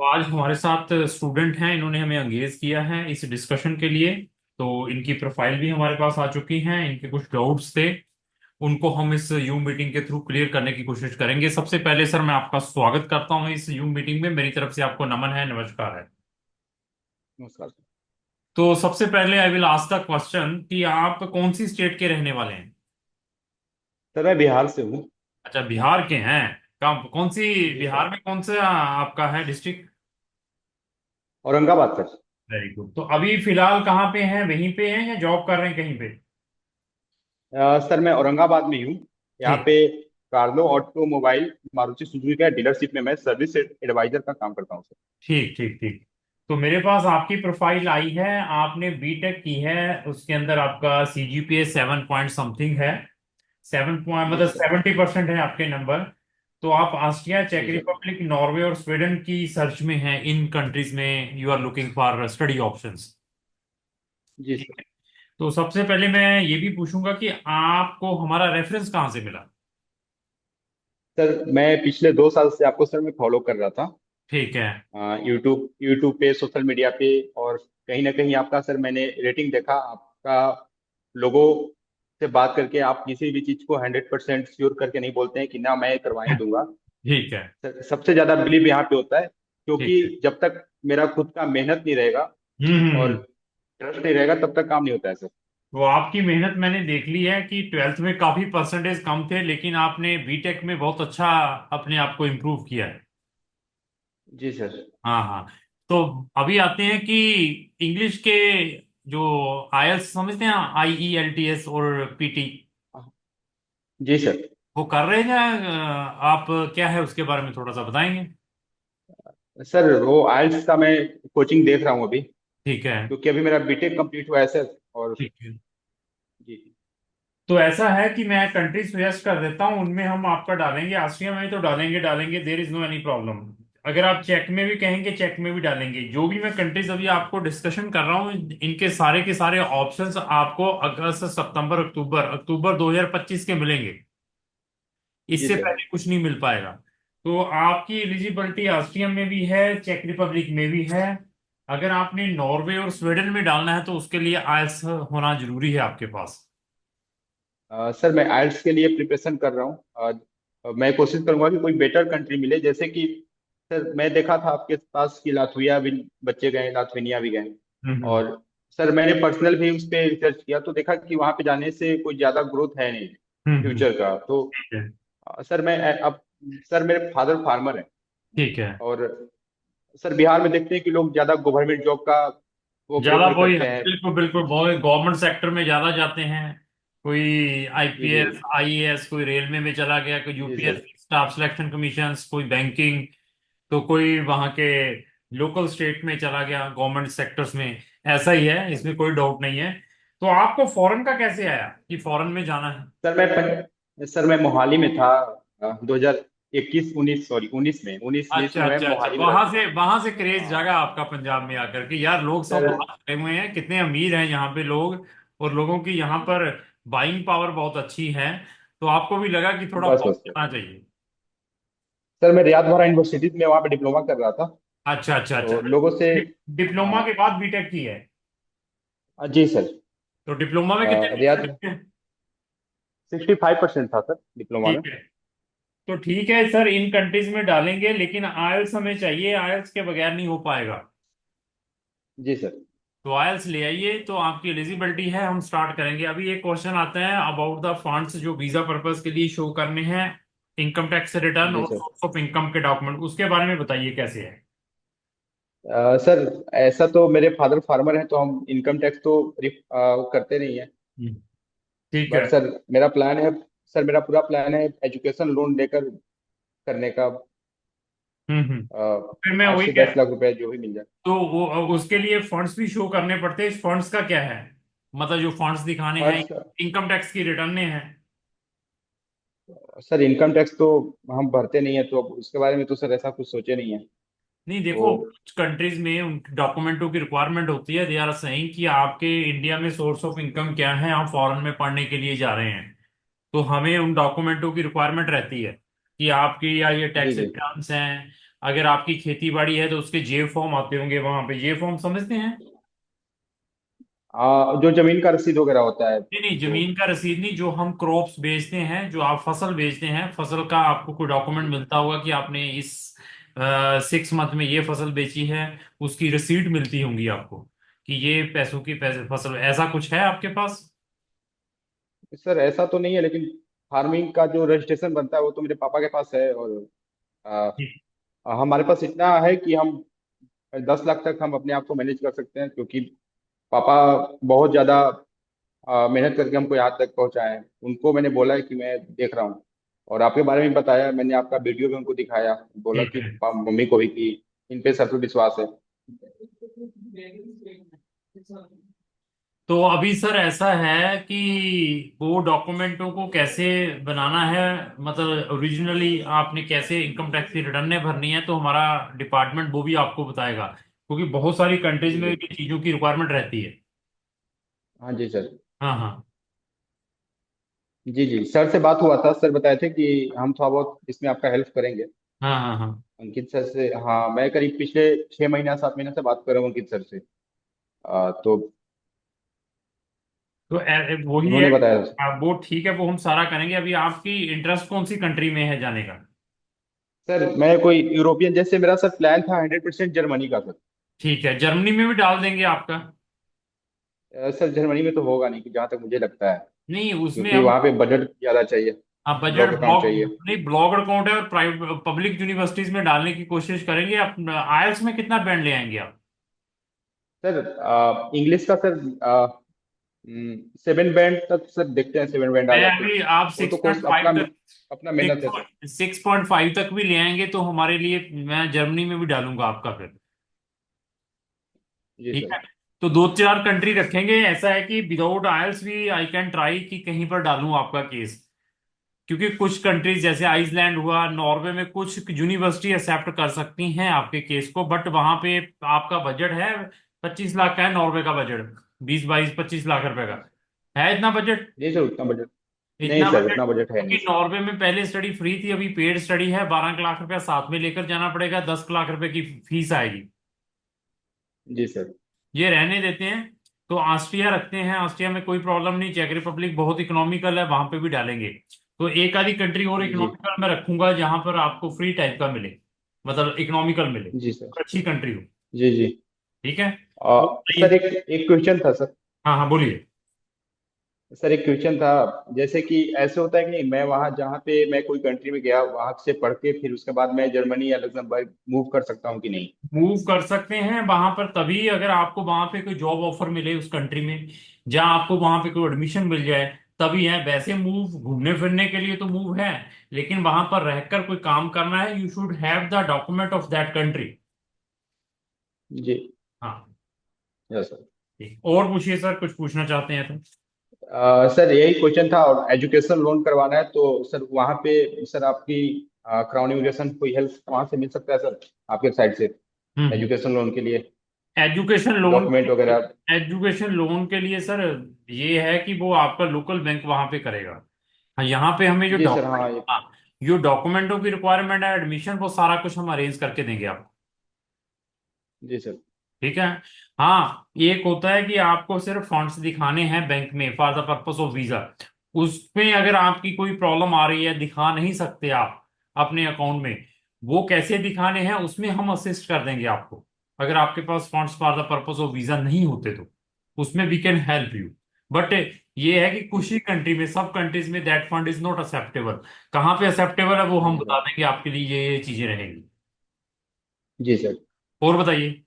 तो आज हमारे साथ स्टूडेंट हैं, इन्होंने हमें एंगेज किया है इस डिस्कशन के लिए। तो इनकी प्रोफाइल भी हमारे पास आ चुकी हैं, इनके कुछ डाउट्स थे, उनको हम इस यूम मीटिंग के थ्रू क्लियर करने की कोशिश करेंगे। सबसे पहले सर मैं आपका स्वागत करता हूं इस यूम मीटिंग में, मेरी तरफ से आपको नमन है, नमस्कार है। नमस्कार सर। तो सबसे पहले I will ask the question कि आप कौन सी स्टेट के रहने वाले हैं? सर मैं बिहार से हूँ। अच्छा, बिहार के हैं। कौन सी? जी बिहार सर। में कौन सा आपका है district? Aurangabad sir. Very good. तो अभी फिलहाल कहाँ पे हैं, वहीं पे हैं या जॉब कर रहे हैं कहीं पे? सर मैं औरंगाबाद में ही हूँ। यहाँ ठीक पे कार्लो ऑटोमोबाइल मारुति सुजुकी का डीलरशिप में मैं सर्विस एडवाइजर का काम करता हूँ सर। ठीक ठीक ठीक। तो मेरे पास आपकी प्रोफाइल आई है, आपने बीटेक की है, उसके अंदर आपका सीजीपीए 7 पॉइंट समथिंग है। 7 पॉइंट जी मतलब सर। 70% है आपके नंबर। तो आप ऑस्ट्रिया, चेक जी सर। रिपब्लिक, नॉर्वे और स्वीडन की सर्च में हैं, इन कंट्रीज में you are looking for study options. जी ठीक सर। है। तो सबसे पहले मैं ये भी पूछूंगा कि आपको हमारा रेफरेंस कहाँ से मिला? सर मैं पिछले 2 साल से आपको सर मैं फॉलो कर रहा था। ठीक है। यूट्यूब यूट्यूब पे, सोशल मीडिया पे, और कहीं ना कहीं आपका सर मैंने रेटिंग देखा आपका। लोगों से बात करके आप किसी भी चीज को 100% श्योर करके नहीं बोलते हैं कि ना मैं करवा ही दूंगा। ठीक है। सबसे ज्यादा बिलीव यहाँ पे होता है, ठीक है। क्योंकि जब तक मेरा खुद का मेहनत नहीं रहेगा और हम्म। ट्रस्ट नहीं रहेगा तब तक काम नहीं होता है सर। तो आपकी मेहनत मैंने देख ली है कि ट्वेल्थ में काफी परसेंटेज कम थे, लेकिन आपने बीटेक में बहुत अच्छा अपने आप को इम्प्रूव किया है। जी सर। हाँ हाँ। तो अभी आते हैं कि इंग्लिश के जो आईएलटीएस समझते हैं, IELTS और पीटी, जी सर। वो कर रहे हैं आप क्या है उसके बारे में थोड़ा सा बताएंगे? सर वो आइल्स का मैं कोचिंग देख रहा हूँ अभी, ठीक है। क्योंकि अभी मेरा बीटेक कंप्लीट हुआ है सर। और ठीक है। जी। तो ऐसा है कि मैं कंट्री सजेस्ट कर देता हूँ, उनमें हम आपका डालेंगे, ऑस्ट्रिया में तो डालेंगे डालेंगे, there is no any problem. अगर आप चेक में भी कहेंगे चेक में भी डालेंगे। जो भी मैं कंट्रीज अभी आपको डिस्कशन कर रहा हूँ, इनके सारे के सारे ऑप्शंस आपको अगस्त, सितंबर, अक्टूबर अक्टूबर 2025 के मिलेंगे। जी इससे सर। पहले कुछ नहीं मिल पाएगा। तो आपकी एलिजिबिलिटी ऑस्ट्रिया में भी है, चेक रिपब्लिक में भी है। अगर आपने नॉर्वे और स्वीडन में डालना है तो उसके लिए आईएलटीएस होना जरूरी है आपके पास। सर मैं आइल्स के लिए प्रिपरेशन कर रहा हूँ। मैं कोशिश करूंगा कि कोई बेटर कंट्री मिले, जैसे कि सर मैं देखा था आपके पास कि लातविया भी बच्चे गए, लातविनिया भी गए। हम्म। और सर मैंने पर्सनल भी उस पर रिसर्च किया तो देखा कि वहाँ पे जाने से कोई ज़्यादा ग्रोथ है नहीं हम्म। फ्यूचर का। तो ठीक है। सर मैं अब सर मेरे फादर फार्मर हैं। ठीक है। और सर बिहार में देखते हैं कि लोग ज़्यादा गवर्नमेंट जॉब का वो ज्यादा प्रेफर वही, करते हैं। बिल्कुल बिल्कुल, बहुत गवर्नमेंट सेक्टर में ज्यादा जाते हैं। कोई जी जी। आईपीएस, आईएएस, कोई रेलवे में चला गया, कोई जी sir. UPSC staff selection commission, कोई बैंकिंग, तो कोई वहां के लोकल स्टेट में चला गया गवर्नमेंट सेक्टर्स में। ऐसा ही है, इसमें कोई डाउट नहीं है। तो आपको फॉरेन का कैसे आया कि फॉरेन में जाना है? सर मैं मोहाली में था। 2021 19, सॉरी 19 20 अच्छा में मैं अच्छा अच्छा, मोहाली में रहता था। वहां से क्रेज हाँ जागा आपका पंजाब में आकर के। यार लोग सब सर। बाहर गए हुए हैं, कितने अमीर हैं यहाँ पे लोग, और लोगों की यहाँ पर बाइंग पावर बहुत अच्छी है। तो आपको भी लगा कि थोड़ा बस फॉरेन बस सर। जाना चाहिए। सर मैं रियाद बाहरा यूनिवर्सिटी में वहाँ पे डिप्लोमा कर रहा था। अच्छा अच्छा अच्छा। तो लोगों से डिप्लोमा हाँ। के बाद बीटेक की है? जी सर। तो डिप्लोमा में कितने रियाद percentage थे? 65% था सर डिप्लोमा में। ठीक है। तो ठीक है सर, इन कंट्रीज में डालेंगे, लेकिन आयल्स हमें चाहिए, आयल्स के बगैर नहीं हो पाएगा। जी सर। तो आयल्स ले आइए, तो आपकी एलिजिबिलिटी है, हम स्टार्ट करेंगे। अभी एक क्वेश्चन आता है अबाउट द फंड्स जो वीजा पर्पस के लिए शो करने हैं, इनकम टैक्स रिटर्न जी और सर। सोर्स ऑफ इनकम के डॉक्यूमेंट, उसके बारे में बताइए कैसे है। सर ऐसा तो मेरे फादर फार्मर हैं तो हम इनकम टैक्स तो करते नहीं है। हम्म। ठीक बट है। सर मेरा प्लान है, सर मेरा पूरा प्लान है एजुकेशन लोन लेकर करने का। फिर मैं आठ वही से कह, 10 लाख रुपए जो भी मिल जाए। तो वो उसके लिए फंड्स भी शो करने पड़ते हैं। इस फंड्स का क्या है, मतलब जो फंड्स दिखाने हैं, फर्स्ट इनकम टैक्स की रिटर्न हैं? सर इनकम टैक्स तो हम भरते नहीं है, तो अब उसके बारे में तो सर ऐसा कुछ सोचे नहीं है। नहीं तो देखो, कुछ कंट्रीज में उन डॉक्यूमेंटों की रिक्वायरमेंट होती है, दे आर सेइंग कि आपके इंडिया में सोर्स ऑफ इनकम क्या है, आप फॉरेन में पढ़ने के लिए जा रहे हैं। तो हमें उन डॉक्यूमेंटों की रिक्वायरमेंट रहती है कि आपकी या ये जी टैक्स जी। रिटर्न्स हैं, अगर आपकी खेती बाड़ी है तो उसके जे फॉर्म आते होंगे, वहां पे जे फॉर्म समझते हैं? जो जमीन का रसीद वगैरह होता है नहीं नहीं, जो। जमीन का रसीद नहीं, जो हम क्रॉप्स बेचते हैं, जो आप फसल बेचते हैं, फसल का आपको कोई डॉक्यूमेंट मिलता होगा कि आपने इस 6 मंथ में ये फसल बेची है, उसकी रसीद मिलती होंगी आपको कि ये पैसों की पैसे फसल, ऐसा कुछ है आपके पास? सर ऐसा तो नहीं है, लेकिन फार्मिंग का जो रजिस्ट्रेशन बनता है वो तो मेरे पापा के पास है। और हमारे पास इतना है कि हम 10 लाख तक हम अपने आप को मैनेज कर सकते हैं, क्योंकि पापा बहुत ज्यादा मेहनत करके हमको यहाँ तक पहुंचाए हैं। उनको मैंने बोला है कि मैं देख रहा हूँ, और आपके बारे में बताया, मैंने आपका वीडियो भी उनको दिखाया, बोला ठीक कि है। मम्मी को भी कि इन पे सब पे विश्वास है। तो अभी सर ऐसा है कि वो डॉक्यूमेंटों को कैसे बनाना है, मतलब ओरिजिनली आपने कैसे इनकम टैक्स की रिटर्नें भरनी है, तो हमारा डिपार्टमेंट वो भी आपको बताएगा, क्योंकि बहुत सारी कंट्रीज में जी ये चीज़ों की रिक्वायरमेंट रहती है। हाँ जी सर। हाँ हाँ। जी जी, सर से बात हुआ था, सर बताए थे कि हम थोड़ा बहुत इसमें आपका हेल्प करेंगे। हाँ हाँ हाँ। अंकित सर से, हाँ, मैं करीब पिछले 6 महीना 7 महीने से बात कर रहा हूँ अंकित सर से। तो तो वही है। उन्होंने बताया। वो ठीक है, वो हम सारा करेंगे। अभी आपकी इंटरेस्ट कौन सी कंट्री में है जाने का? सर मैं कोई यूरोपियन, जैसे मेरा सर प्लान था 100% जर्मनी का सर। ठीक है, जर्मनी में भी डाल देंगे आपका। सर जर्मनी में तो होगा नहीं, कि जहाँ तक मुझे लगता है, नहीं, उसमें क्योंकि हम, वहाँ पे बजट ज़्यादा चाहिए, हाँ, बजट ब्लॉक अकाउंट ब्लॉक, चाहिए। नहीं, ब्लॉक अकाउंट है, और प्राइवेट पब्लिक यूनिवर्सिटीज में डालने की कोशिश करेंगे। आप आईएलटीएस में कितना बैंड ले आएंगे आप? सर इंग्लिश का सर 7 बैंड तक सर, देखते हैं 7 बैंड आ मैं जाते हैं। अभी, आप वो तो सिक्स पॉइंट कोर्स फाइव अपना तक, अपना मेहनत है सर। 6.5 तक भी ले आएंगे तो हमारे लिए, मैं जर्मनी में भी डालूंगा आपका फिर। जी ठीक सर। है। तो दो चार कंट्री रखेंगे, ऐसा है कि विदाउट आईएलटीएस भी आई कैन ट्राई कि कहीं पर डालूं आपका केस, क्योंकि कुछ कंट्रीज जैसे आइसलैंड हुआ, नॉर्वे में कुछ यूनिवर्सिटी एक्सेप्ट कर सकती हैं आपके केस को, बट वहां पे आपका बजट है 25 लाख का, है नॉर्वे का बजट, 20 22 25 लाख रुपए का है, इतना बजट? नहीं सर, उतना बजट नहीं इतना सर, बजट, उतना बजट है नहीं क्योंकि सर। नॉर्वे में पहले स्टडी फ्री थी, अभी पेड स्टडी है, 12 लाख रुपया साथ में लेकर जाना पड़ेगा, 10 लाख रुपए की फीस आएगी। जी सर। ये रहने देते हैं। तो ऑस्ट्रिया रखते हैं, ऑस्ट्रिया में कोई प्रॉब्लम नहीं, चेक रिपब्लिक बहुत इकोनॉमिकल है, वहां पे भी डालेंगे। तो एक आधी कंट्री और जी इकोनॉमिकल में रखूंगा जहां पर आपको फ्री टाइप का मिले, मतलब इकोनॉमिकल मिले, जी सर। अच्छी कंट्री हो। जी जी। ठीक है। वो सर बताइए। एक क्वेश्चन था सर। हाँ हाँ, बोलिए। सर एक क्वेश्चन था, जैसे कि ऐसे होता है कि नहीं, मैं वहाँ जहाँ पे मैं कोई कंट्री में गया, वहाँ से पढ़ के फिर उसके बाद मैं जर्मनी या लग्जमबर्ग मूव कर सकता हूँ कि नहीं? मूव कर सकते हैं वहां पर तभी अगर आपको वहां पे कोई जॉब ऑफर मिले उस कंट्री में, जहां आपको वहां पे कोई एडमिशन मिल जाए, तभी है। वैसे मूव घूमने फिरने के लिए तो मूव है, लेकिन वहां पर रहकर कोई काम करना है, you should have the document of that country. जी। हाँ। Yes sir. ठीक, और पूछिए सर, कुछ पूछना चाहते हैं तो। सर यही क्वेश्चन था, और एजुकेशन लोन करवाना है तो सर वहाँ पे सर आपकी क्राउन इमिग्रेशन कोई हेल्प वहाँ से मिल सकता है सर, आपके साइड से, हम्म। एजुकेशन लोन के लिए एजुकेशन लोन, डॉक्यूमेंट वगैरह? एजुकेशन लोन के लिए सर ये है कि वो आपका लोकल बैंक वहां पे करेगा। हाँ, यहाँ पे हमें जो जी सर। हाँ डॉक्यूमेंट, हाँ, जो डॉक्यूमेंटों की रिक्वायरमेंट है, एडमिशन, वो सारा कुछ हम अरेंज करके देंगे आपको। जी सर। ठीक है। हाँ, एक होता है कि आपको सिर्फ फंड्स दिखाने हैं बैंक में for the purpose of visa, उसमें अगर आपकी कोई प्रॉब्लम आ रही है, दिखा नहीं सकते आप अपने अकाउंट में, वो कैसे दिखाने हैं उसमें हम असिस्ट कर देंगे आपको। अगर आपके पास funds for the purpose of visa नहीं होते तो उसमें we can help you. But ये है कि कुछ ही कंट्री में, सब कंट्रीज में that fund is not acceptable. कहाँ पे एक्सेप्टेबल है वो हम जी बता सर। देंगे आपके लिए, ये चीजें रहेंगी। जी सर। और बताइए।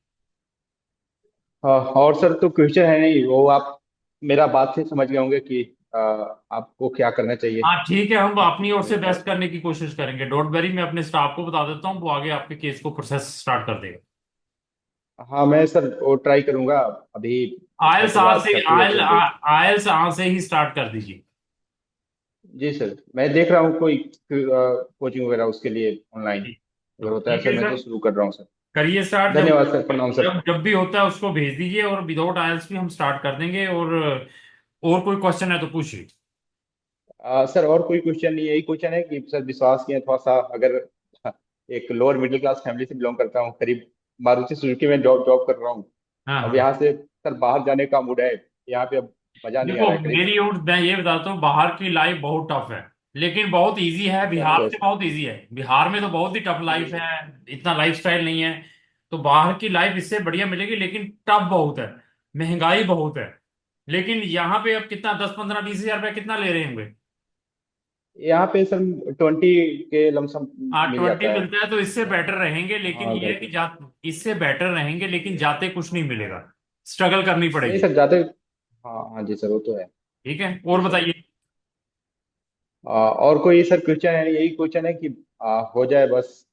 और सर तो क्वेश्चन है नहीं, वो आप मेरा बात से समझ गए होंगे कि आपको क्या करना चाहिए। हाँ ठीक है, हम अपनी ओर से मेरे बेस्ट ख्याल करने की कोशिश करेंगे, डोंट वरी, मैं अपने स्टाफ को बता देता हूँ, वो आगे आपके केस को प्रोसेस स्टार्ट कर देगा। से। हाँ मैं सर वो ट्राई करूंगा अभी, घर आयल्स के आज बाद से, फैक्ट्री वैक्ट्री देख। आयल्स आज से ही स्टार्ट कर दीजिए। जी सर, मैं देख रहा हूँ कोई कोचिंग वगैरह उसके लिए ऑनलाइन, ठीक। अगर तो होता है ठीक सर है मैं तो सर, शुरू कर रहा हूँ सर। करिए स्टार्ट। जब धन्यवाद सर, प्रणाम सर। जब जब भी होता है उसको भेज दीजिए, और विदाउट आयल्स भी हम स्टार्ट कर देंगे। और कोई क्वेश्चन है तो पूछिए। सर और कोई क्वेश्चन नहीं है, यही क्वेश्चन है कि सर विश्वास किए थोड़ा सा, अगर एक लोअर मिडिल क्लास फैमिली से बिलोंग करता हूँ, करीब मारुति सुजुकी में जॉब जॉब कर रहा हूँ। हाँ अब हाँ। यहाँ से सर बाहर जाने का मूड है, यहाँ पे अब मजा नहीं आ देखो रहा है करीब। मेरी ओर मैं ये बताता हूँ, बाहर की लाइफ बहुत टफ है, लेकिन बहुत इजी है, ऐसा नहीं बिहार है से सर। बहुत इजी है। बिहार में तो बहुत ही टफ जी लाइफ सर। है, इतना लाइफस्टाइल नहीं है। तो बाहर की लाइफ इससे बढ़िया मिलेगी, लेकिन टफ बहुत है, महंगाई बहुत है। लेकिन यहाँ पे अब कितना 10 15 20 हजार रुपया कितना ले रहे होंगे? यहाँ पे सर 20 के लमसम हाँ मिल 20 जाता है। मिलता है, तो इससे बेटर रहेंगे, लेकिन हाँ ये घर है कि पे। इससे बेटर रहेंगे, लेकिन जाते कुछ नहीं मिलेगा, स्ट्रगल करनी नहीं पड़ेगी। सर जाते। हाँ हाँ जी सर, वो तो है। ठीक है, जी और सर। बताइए। और कोई सर क्वेश्चन है? यही क्वेश्चन है कि हो जाए बस,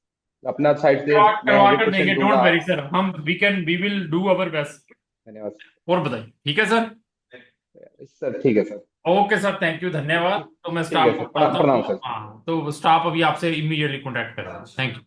अपना साइड से करवा मैं करवा हंड्रेड कर देंगे, परसेंट डोंट दूंगा। वेरी सर, हम we will do our best. धन्यवाद और बताइए, ठीक है सर। सर। ठीक है sir. Okay sir, thank you, धन्यवाद। ठीक। तो मैं ठीक है स्टाफ को सर, बताता प्रणाम हूँ। सर। हाँ, तो स्टाफ अभी आपसे इमीडिएटली कॉन्टेक्ट करेगा। Thank you.